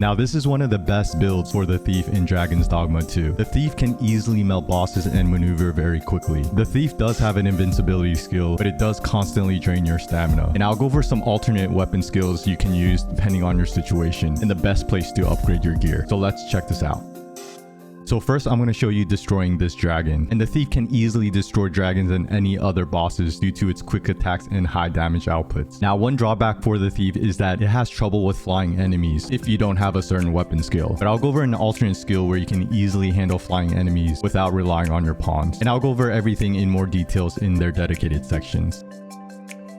Now this is one of the best builds for the Thief in Dragon's Dogma 2. The Thief can easily melt bosses and maneuver very quickly. The Thief does have an invincibility skill, but it does constantly drain your stamina. And I'll go over some alternate weapon skills you can use depending on your situation and the best place to upgrade your gear. So let's check this out. So first I'm going to show you destroying this dragon. And the Thief can easily destroy dragons and any other bosses due to its quick attacks and high damage outputs. Now one drawback for the Thief is that it has trouble with flying enemies if you don't have a certain weapon skill. But I'll go over an alternate skill where you can easily handle flying enemies without relying on your pawns. And I'll go over everything in more details in their dedicated sections.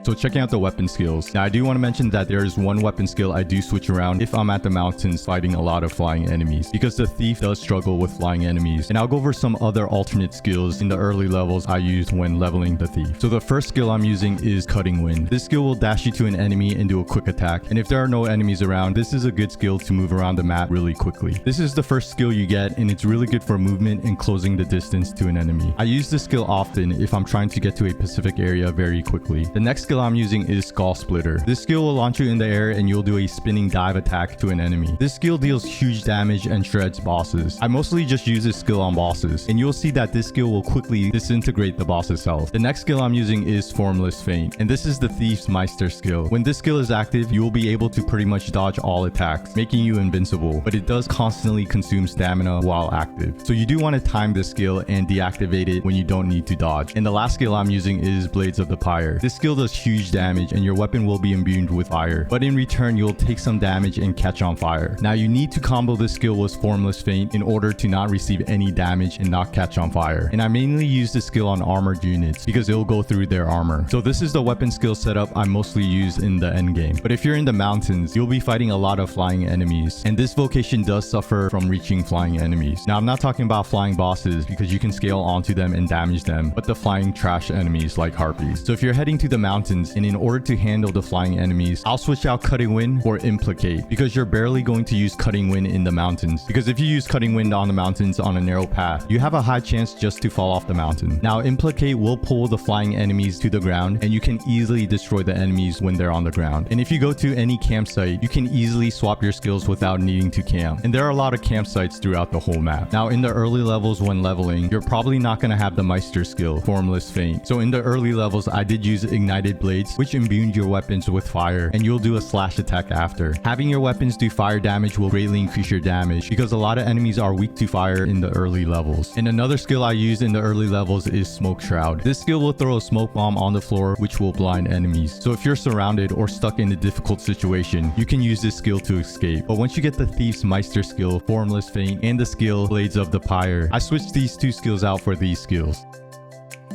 So checking out the weapon skills. Now I do want to mention that there is one weapon skill I do switch around if I'm at the mountains fighting a lot of flying enemies, because the Thief does struggle with flying enemies. And I'll go over some other alternate skills in the early levels I use when leveling the Thief. So the first skill I'm using is Cutting Wind. This skill will dash you to an enemy and do a quick attack. And if there are no enemies around, this is a good skill to move around the map really quickly. This is the first skill you get, and it's really good for movement and closing the distance to an enemy. I use this skill often if I'm trying to get to a specific area very quickly. The next skill I'm using is Skull Splitter. This skill will launch you in the air and you'll do a spinning dive attack to an enemy. This skill deals huge damage and shreds bosses. I mostly just use this skill on bosses, and you'll see that this skill will quickly disintegrate the boss's health. The next skill I'm using is Formless Feint, and this is the Thief's Meister skill. When this skill is active, you will be able to pretty much dodge all attacks, making you invincible, but it does constantly consume stamina while active. So you do want to time this skill and deactivate it when you don't need to dodge. And the last skill I'm using is Blades of the Pyre. This skill does huge damage and your weapon will be imbued with fire, but in return you'll take some damage and catch on fire. Now you need to combo this skill with Formless Feint in order to not receive any damage and not catch on fire. And I mainly use this skill on armored units because it will go through their armor. So this is the weapon skill setup I mostly use in the end game. But if you're in the mountains, you'll be fighting a lot of flying enemies, and this vocation does suffer from reaching flying enemies. Now I'm not talking about flying bosses because you can scale onto them and damage them, but the flying trash enemies like harpies. So if you're heading to the mountains, and in order to handle the flying enemies, I'll switch out Cutting Wind for Implicate, because you're barely going to use Cutting Wind in the mountains. Because if you use Cutting Wind on the mountains on a narrow path, you have a high chance just to fall off the mountain. Now Implicate will pull the flying enemies to the ground, and you can easily destroy the enemies when they're on the ground. And if you go to any campsite, you can easily swap your skills without needing to camp. And there are a lot of campsites throughout the whole map. Now in the early levels when leveling, you're probably not going to have the Meister skill, Formless Feint. So in the early levels, I did use Ignited Blades, which imbued your weapons with fire, and you'll do a slash attack after. Having your weapons do fire damage will greatly increase your damage because a lot of enemies are weak to fire in the early levels. And another skill I use in the early levels is Smoke Shroud. This skill will throw a smoke bomb on the floor which will blind enemies. So if you're surrounded or stuck in a difficult situation, you can use this skill to escape. But once you get the Thief's Meister skill, Formless Feint, and the skill Blades of the Pyre, I switched these two skills out for these skills.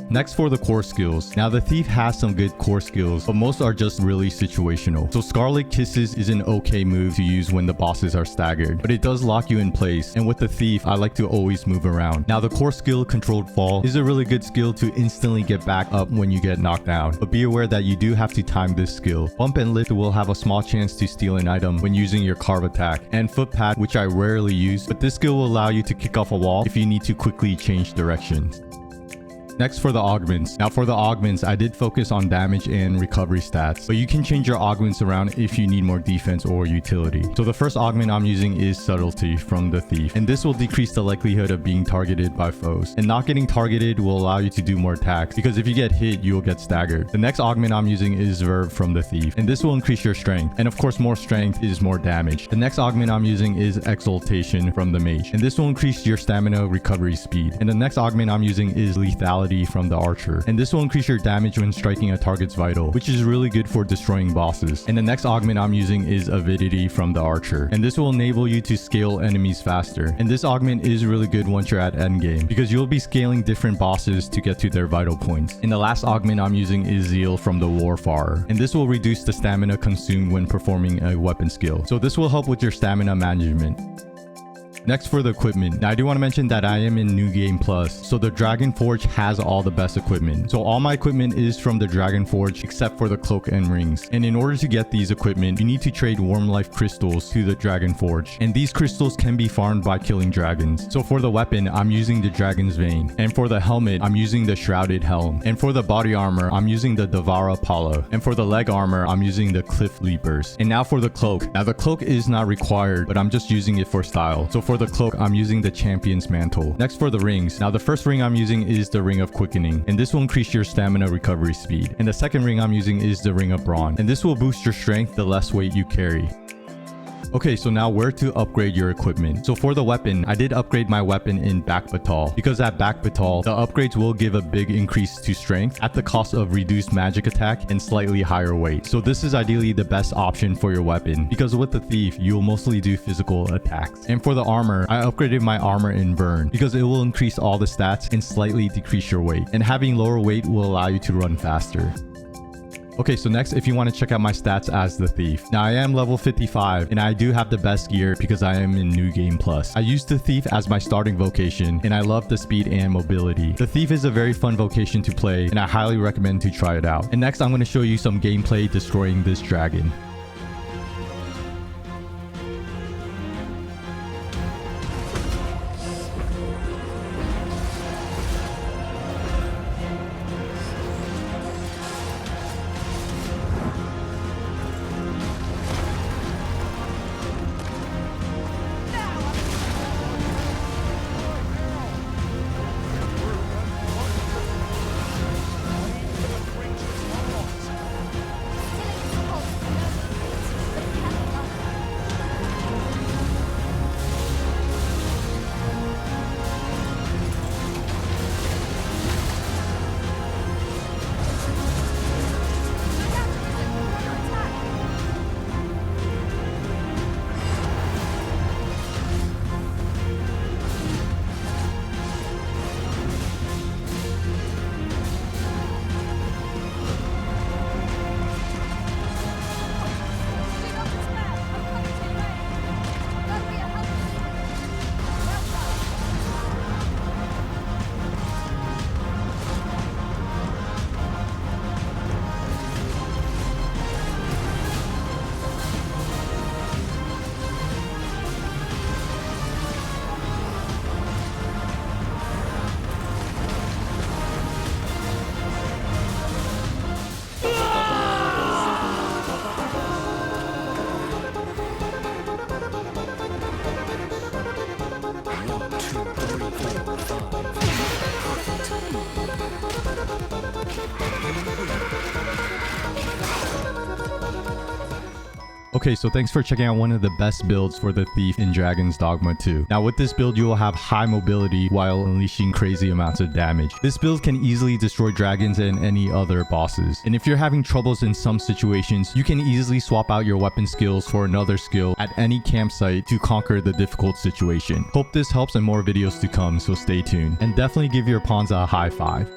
Next for the core skills. Now the Thief has some good core skills, but most are just really situational. So Scarlet Kisses is an okay move to use when the bosses are staggered, but it does lock you in place, and with the Thief I like to always move around. Now the core skill Controlled Fall is a really good skill to instantly get back up when you get knocked down, but be aware that you do have to time this skill. Bump and Lift will have a small chance to steal an item when using your carve attack, and Footpad, which I rarely use, but this skill will allow you to kick off a wall if you need to quickly change directions. Next for the Augments. Now for the Augments, I did focus on damage and recovery stats, but you can change your Augments around if you need more defense or utility. So the first Augment I'm using is Subtlety from the Thief, and this will decrease the likelihood of being targeted by foes. And not getting targeted will allow you to do more attacks, because if you get hit, you'll get staggered. The next Augment I'm using is Verve from the Thief, and this will increase your strength. And of course, more strength is more damage. The next Augment I'm using is Exaltation from the Mage, and this will increase your stamina recovery speed. And the next Augment I'm using is Lethality from the Archer, and this will increase your damage when striking a target's vital, which is really good for destroying bosses. And the next Augment I'm using is Avidity from the Archer, and this will enable you to scale enemies faster. And this augment is really good once you're at endgame, because you'll be scaling different bosses to get to their vital points. And the last augment I'm using is Zeal from the Warfarer, and this will reduce the stamina consumed when performing a weapon skill. So this will help with your stamina management. Next for the equipment. Now I do want to mention that I am in New Game Plus, so the Dragon Forge has all the best equipment. So all my equipment is from the Dragon Forge except for the cloak and rings. And in order to get these equipment, you need to trade Warm Life crystals to the Dragon Forge. And these crystals can be farmed by killing dragons. So for the weapon, I'm using the Dragon's Vein. And for the helmet, I'm using the Shrouded Helm. And for the body armor, I'm using the Devara Pala. And for the leg armor, I'm using the Cliff Leapers. And now for the cloak. Now the cloak is not required, but I'm just using it for style. So for the cloak, I'm using the Champion's Mantle. Next for the rings. Now the first ring I'm using is the Ring of Quickening. And this will increase your stamina recovery speed. And the second ring I'm using is the Ring of Brawn. And this will boost your strength the less weight you carry. Okay, so now where to upgrade your equipment. So for the weapon, I did upgrade my weapon in Back Batal, because at Back Batal, the upgrades will give a big increase to strength at the cost of reduced magic attack and slightly higher weight. So this is ideally the best option for your weapon, because with the Thief, you'll mostly do physical attacks. And for the armor, I upgraded my armor in Vern, because it will increase all the stats and slightly decrease your weight. And having lower weight will allow you to run faster. Okay, so next, if you want to check out my stats as the Thief. Now, I am level 55, and I do have the best gear because I am in New Game Plus. I use the Thief as my starting vocation, and I love the speed and mobility. The Thief is a very fun vocation to play, and I highly recommend to try it out. And next, I'm going to show you some gameplay destroying this dragon. Okay, so thanks for checking out one of the best builds for the Thief in Dragon's Dogma 2. Now with this build, you will have high mobility while unleashing crazy amounts of damage. This build can easily destroy dragons and any other bosses. And if you're having troubles in some situations, you can easily swap out your weapon skills for another skill at any campsite to conquer the difficult situation. Hope this helps and more videos to come, so stay tuned. And definitely give your pawns a high five.